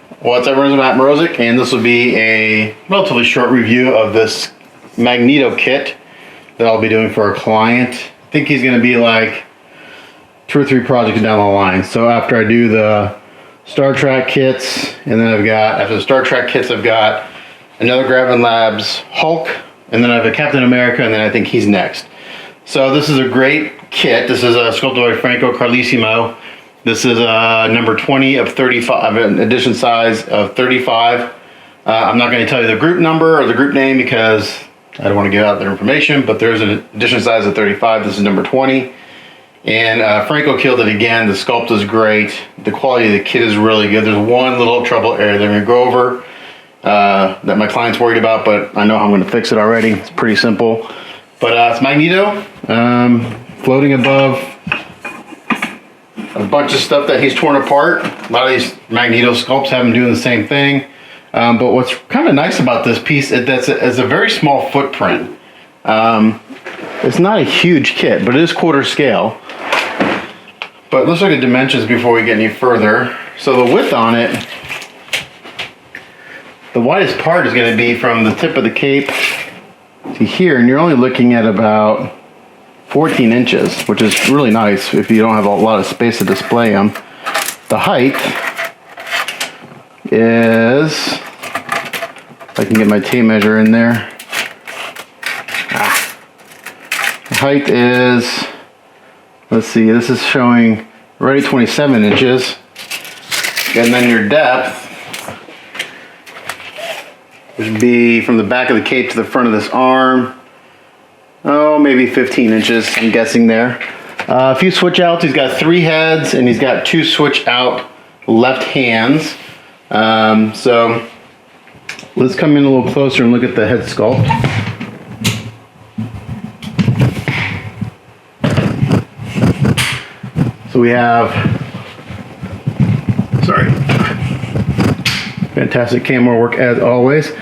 What's up, everyone? Matt Mrozik, and this will be a relatively short review of this Magneto kit that I'll be doing for a client. I think he's going to be like 2 or 3 projects down the line. So after I do the Star Trek kits, and then after the Star Trek kits, I've got another Gravin Labs Hulk, and then I have a Captain America, and then I think he's next. So this is a great kit. This is a Sculpted by Franco Carlesimo. This is number 20 of 35, an edition size of 35. I'm not going to tell you the group number or the group name because I don't want to give out their information, but there's an edition size of 35. This is number 20. And Franco killed it again. The sculpt is great. The quality of the kit is really good. There's one little trouble area that I'm going to go over that my client's worried about, but I know how I'm going to fix it already. It's pretty simple. But it's Magneto floating above a bunch of stuff that he's torn apart. A lot of these Magneto sculpts have him doing the same thing. But what's kind of nice about this piece is that it's a very small footprint. It's not a huge kit, but it is quarter scale. But let's look at dimensions before we get any further. So the width on it, the widest part is going to be from the tip of the cape to here, and you're only looking at about 14 inches, which is really nice if you don't have a lot of space to display them. The height is, if I can get my tape measure in there. The height is, let's see, this is showing right at 27 inches. And then your depth would be from the back of the cape to the front of this arm. Oh, maybe 15 inches, I'm guessing there. A few switch outs. He's got 3 heads and he's got 2 switch out left hands. So let's come in a little closer and look at the head sculpt. So we have, sorry, fantastic camera work as always.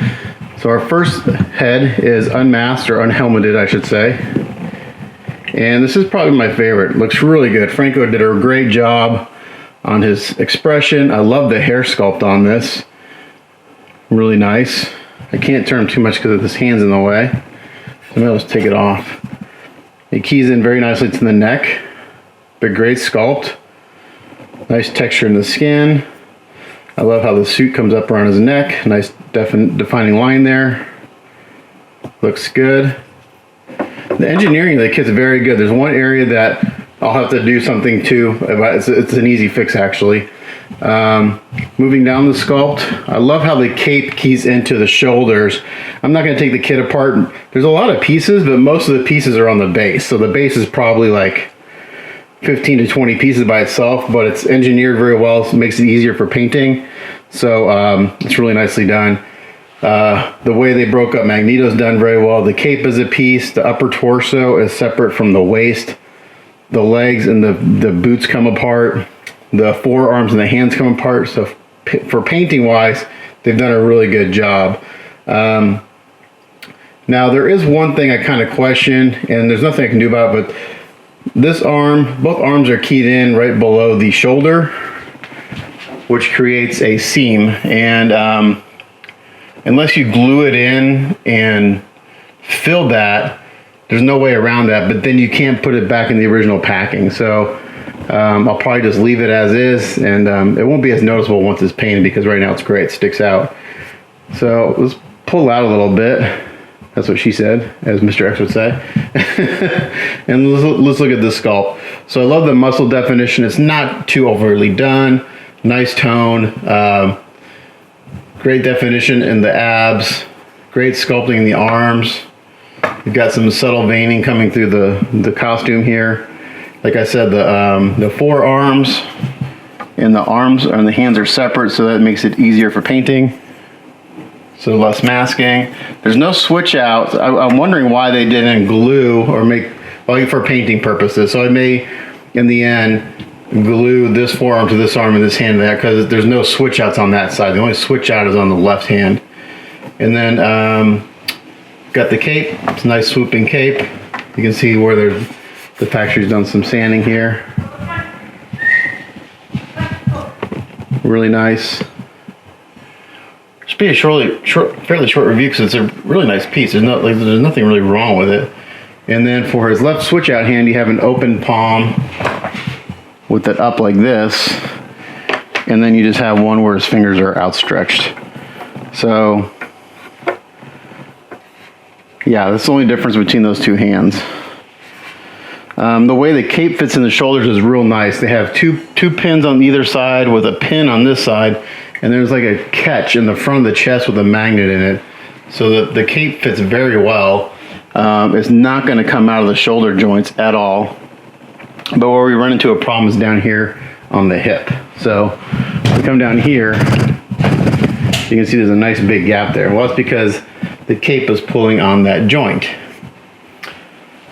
So our first head is unmasked, or unhelmeted I should say. And this is probably my favorite. Looks really good. Franco did a great job on his expression. I love the hair sculpt on this. Really nice. I can't turn him too much because of his hands in the way. So maybe I'll just take it off. It keys in very nicely to the neck. But great sculpt. Nice texture in the skin. I love how the suit comes up around his neck. Nice defining line there. Looks good. The engineering of the kit's very good. There's one area that I'll have to do something to. It's an easy fix actually. Moving down the sculpt, I love how the cape keys into the shoulders. I'm not going to take the kit apart. There's a lot of pieces, but most of the pieces are on the base. So the base is probably like 15 to 20 pieces by itself, but it's engineered very well, so it makes it easier for painting. So it's really nicely done. The way they broke up Magneto's done very well. The cape is a piece. The upper torso is separate from the waist. The legs and the boots come apart. The forearms and the hands come apart. So for painting wise, they've done a really good job. Now there is one thing I kind of question, and there's nothing I can do about it, but this arm, both arms are keyed in right below the shoulder, which creates a seam. And unless you glue it in and fill that, there's no way around that, but then you can't put it back in the original packing. So I'll probably just leave it as is, and it won't be as noticeable once it's painted because right now it's great, it sticks out. So let's pull out a little bit. That's what she said, as Mr. X would say. And let's look at this sculpt. So I love the muscle definition. It's not too overly done. Nice tone. Great definition in the abs. Great sculpting in the arms. You've got some subtle veining coming through the costume here. Like I said, the forearms and the arms and the hands are separate, so that makes it easier for painting. So less masking. There's no switch out. I'm wondering why they didn't glue or make, well, for painting purposes. So I may, in the end, glue this forearm to this arm and this hand to that, because there's no switch outs on that side. The only switch out is on the left hand. And then got the cape. It's a nice swooping cape. You can see where the factory's done some sanding here. Really nice. Should be a fairly short review because it's a really nice piece. There's nothing really wrong with it. And then for his left switch out hand, you have an open palm with it up like this, and then you just have one where his fingers are outstretched. So yeah, that's the only difference between those two hands. The way the cape fits in the shoulders is real nice. They have two pins on either side with a pin on this side, and there's like a catch in the front of the chest with a magnet in it. So the cape fits very well. It's not going to come out of the shoulder joints at all. But where we run into a problem is down here on the hip. So we come down here, you can see there's a nice big gap there. Well, it's because the cape is pulling on that joint.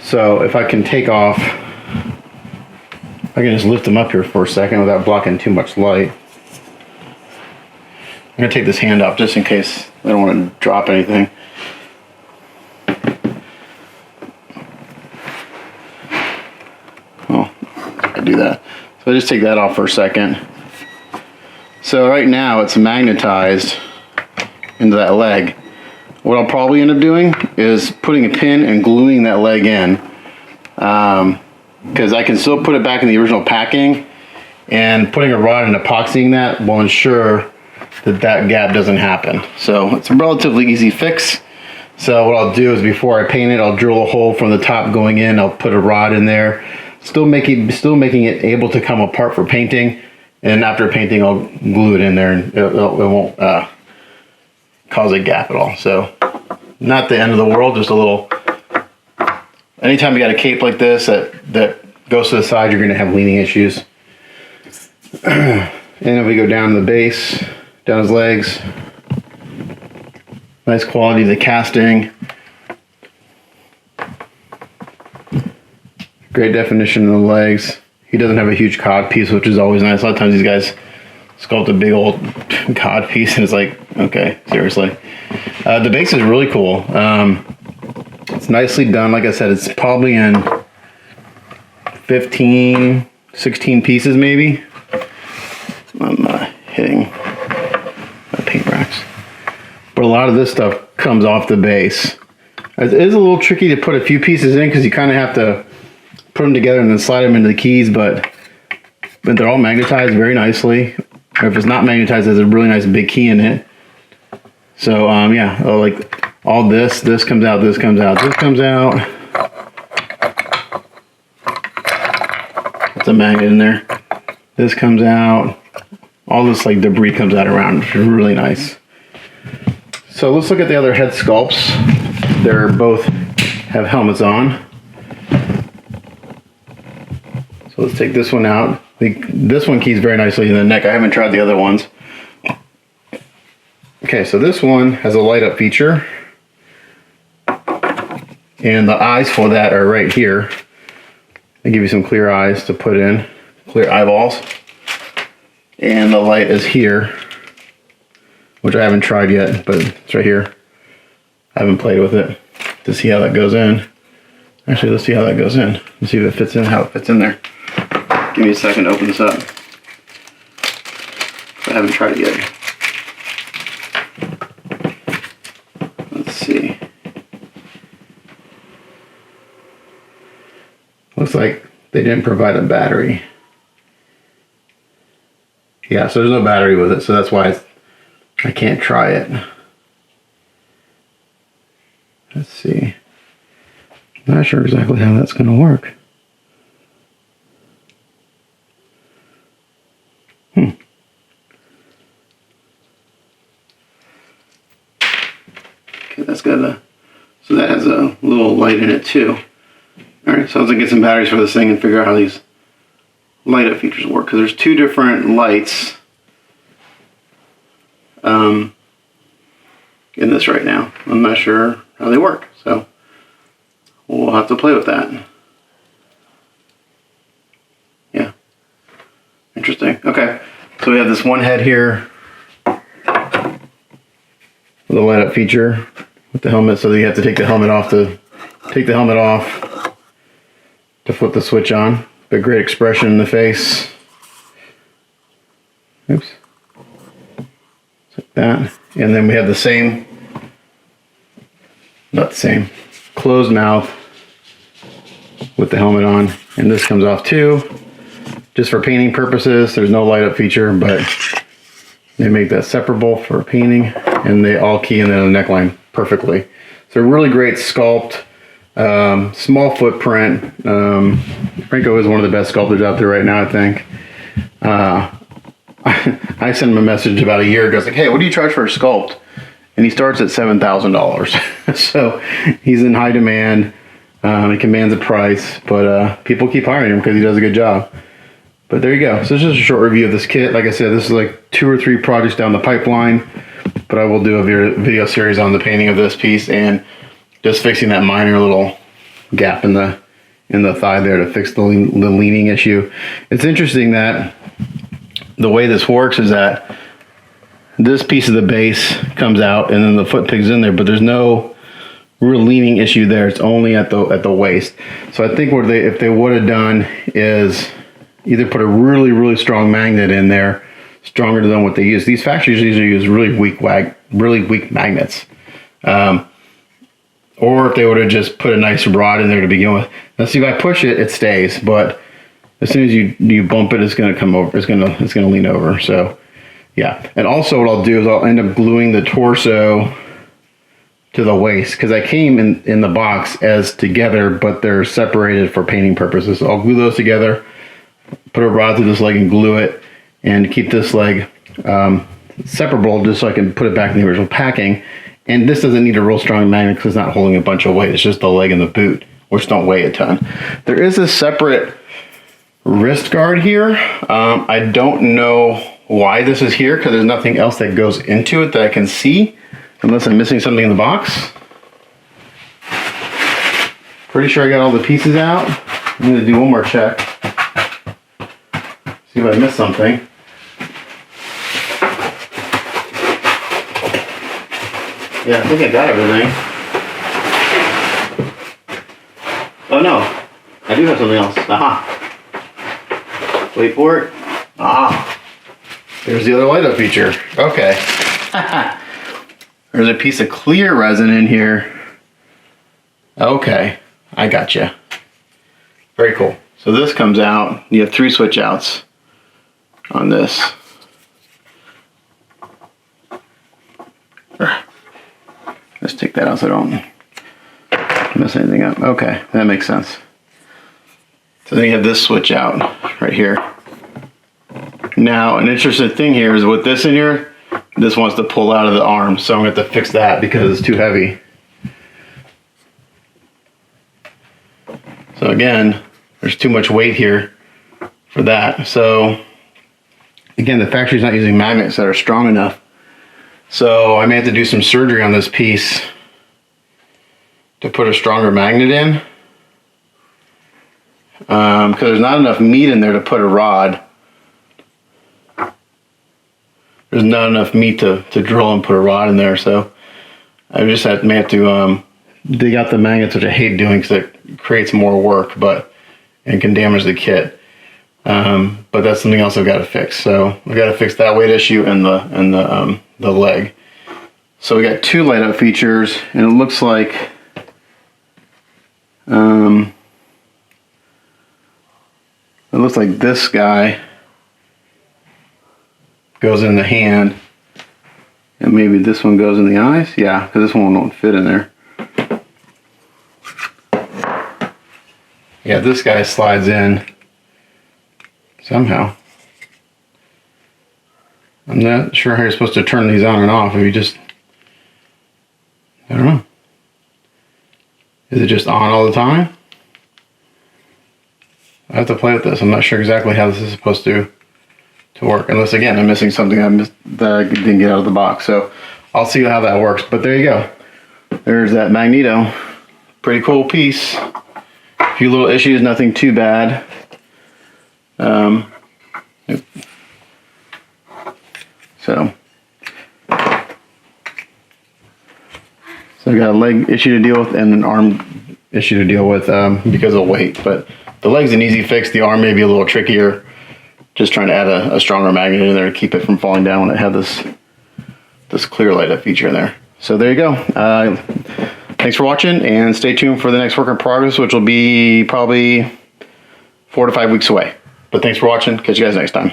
So if I can take off, I can just lift them up here for a second without blocking too much light. I'm going to take this hand off just in case I don't want to drop anything. Oh, I do that. So I just take that off for a second. So right now it's magnetized into that leg. What I'll probably end up doing is putting a pin and gluing that leg in, because I can still put it back in the original packing, and putting a rod and epoxying that will ensure that gap doesn't happen. So it's a relatively easy fix. So what I'll do is before I paint it, I'll drill a hole from the top going in, I'll put a rod in there, still making it able to come apart for painting, and after painting I'll glue it in there, and it won't cause a gap at all. So not the end of the world, just a little. Anytime you got a cape like this that goes to the side, you're going to have leaning issues. And if we go down the base, down his legs, nice quality of the casting, great definition of the legs. He doesn't have a huge cod piece, which is always nice. A lot of times these guys sculpt a big old cod piece and it's like, okay, seriously. The base is really cool. It's nicely done. Like I said, it's probably in 15, 16 pieces maybe. I'm hitting my paint racks. But a lot of this stuff comes off the base. It is a little tricky to put a few pieces in because you kind of have to put them together and then slide them into the keys, but they're all magnetized very nicely. Or if it's not magnetized, there's a really nice big key in it. So yeah, like all this comes out, this comes out, this comes out. It's a magnet in there. This comes out. All this like debris comes out around, which is really nice. So let's look at the other head sculpts. They're both have helmets on. So let's take this one out. This one keys very nicely in the neck. I haven't tried the other ones. Okay, so this one has a light up feature. And the eyes for that are right here. They give you some clear eyes to put in, clear eyeballs. And the light is here, which I haven't tried yet, but it's right here. I haven't played with it to see how that goes in. Actually, let's see how that goes in. Let's see if it fits in, how it fits in there. Give me a second to open this up. I haven't tried it yet. Let's see. Looks like they didn't provide a battery. Yeah, so there's no battery with it, so that's why I can't try it. Let's see. Not sure exactly how that's going to work. Okay, that's got a, so that has a little light in it too. Alright, so I was going to get some batteries for this thing and figure out how these light up features work, because there's two different lights in this right now. I'm not sure how they work, so we'll have to play with that. Yeah, interesting. Okay, so we have this one head here with a light up feature with the helmet, so you have to take the helmet off to flip the switch on. But great expression in the face. Oops. that. And then we have the same, not the same, closed mouth with the helmet on. And this comes off too, just for painting purposes. There's no light up feature, but they make that separable for painting, and they all key in the neckline perfectly. So really great sculpt, small footprint. Franco is one of the best sculptors out there right now, I think. I sent him a message about a year ago. I was like, hey, what do you charge for a sculpt? And he starts at $7,000. So he's in high demand. He commands a price, but people keep hiring him because he does a good job. But there you go. So this is just a short review of this kit. Like I said, this is like 2 or 3 projects down the pipeline, but I will do a video series on the painting of this piece and just fixing that minor little gap in the thigh there to fix the leaning issue. It's interesting that the way this works is that this piece of the base comes out and then the foot pig's in there, but there's no real leaning issue there. It's only at the waist. So I think if they would have done is either put a really strong magnet in there, stronger than what they use. These factories usually use really weak magnets. Or if they would have just put a nice rod in there to begin with. Now see, if I push it, it stays, but as soon as you bump it, it's gonna come over, it's gonna lean over. So yeah. And also what I'll do is I'll end up gluing the torso to the waist, because I came in the box as together, but they're separated for painting purposes. So I'll glue those together, put a rod through this leg and glue it, and keep this leg separable just so I can put it back in the original packing. And this doesn't need a real strong magnet because it's not holding a bunch of weight. It's just the leg and the boot, which don't weigh a ton. There is a separate wrist guard here. I don't know why this is here, because there's nothing else that goes into it that I can see, unless I'm missing something in the box. Pretty sure I got all the pieces out. I'm going to do one more check. See if I missed something. Yeah, I think I got everything. Oh no, I do have something else. Aha. Wait for it. Ah. There's the other light up feature. Okay. There's a piece of clear resin in here. Okay, I gotcha. Very cool. So this comes out. You have 3 switch outs on this. Let's take that out so I don't mess anything up. Okay, that makes sense. So then you have this switch out right here. Now, an interesting thing here is with this in here, this wants to pull out of the arm, so I'm going to have to fix that because it's too heavy. So again, there's too much weight here for that. So again, the factory's not using magnets that are strong enough. So I may have to do some surgery on this piece to put a stronger magnet in. Because there's not enough meat in there to put a rod. There's not enough meat to drill and put a rod in there. So I just may have to dig out the magnets, which I hate doing because it creates more work and can damage the kit. But that's something else I've got to fix. So I've got to fix that weight issue and the leg. So we got 2 light up features, and it looks like this guy goes in the hand, and maybe this one goes in the eyes. Yeah, because this one won't fit in there. Yeah, this guy slides in somehow. I'm not sure how you're supposed to turn these on and off. If you just, I don't know. Is it just on all the time? I have to play with this. I'm not sure exactly how this is supposed to work. Unless, again, I'm missing something that I didn't get out of the box. So I'll see how that works. But there you go. There's that Magneto. Pretty cool piece. A few little issues, nothing too bad. So I've got a leg issue to deal with and an arm issue to deal with because of weight. But the leg's an easy fix. The arm may be a little trickier. Just trying to add a stronger magnet in there to keep it from falling down when I have this this clear light up feature in there. So there you go. Thanks for watching, and stay tuned for the next work in progress, which will be probably 4 to 5 weeks away. But thanks for watching. Catch you guys next time.